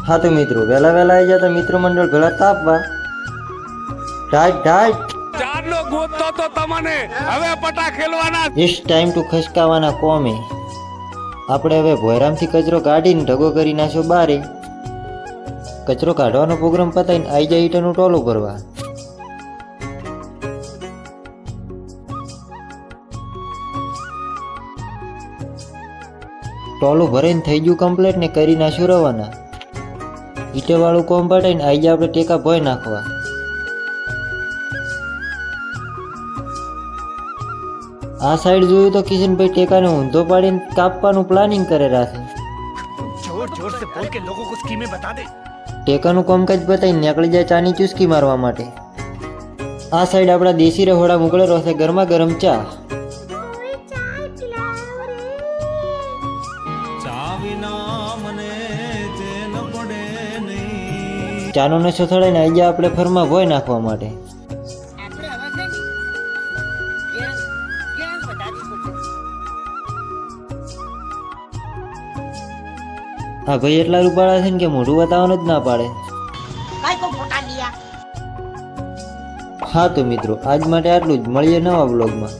હા તો મિત્રો વહેલા આવી જતા મિત્ર મંડળ ભેળા તાપવા. ઢાટ ઢાટ. ચારનો ગોતતો તો તમને હવે પટા ખેલવાના. ઇટ્સ ટાઈમ ટુ ખસકાવાના કોમે. આપણે હવે ભોયરામથી કચરો કાઢીને ઢગો કરી નાખ્યો બારે. કચરો કાઢવાનો પ્રોગ્રામ પતાવીને આવી જાય ઈટાનું ટોલું ભરવા. ટોલું ભરાઈને થઈ ગયું કમ્પ્લીટ ને કરી નાખ્યું રવાના. ઈટેવાળું કોમ પટાઈને આવી જાય આપણે ટેકા ભોય નાખવા. આ સાઈડ જોયું તો કિશનભાઈ ટેકાને ઊંધો પાડીને કાપવાનું પ્લાનિંગ કરે રાખે. जोर जोर से बोल के लोगों को स्कीमें बता दे. ટેકાનું કામકાજ બતાવીને નીકળી જાય ચાની ચુસ્કી મારવા માટે. આ સાઈડ આપણા દેશી રહોડા મોકલે રહેશે ગરમા ગરમ ચા. ચાનો નશો થડાઈને આવી જાય આપણે ફરમાં ભોય નાખવા માટે. હા ભાઈ એટલા રૂપાળા છે ને કે મોઢું બતાવવાનું જ ના પાડે. હા તો મિત્રો આજ માટે આટલું જ. મળીએ નવા બ્લોગમાં.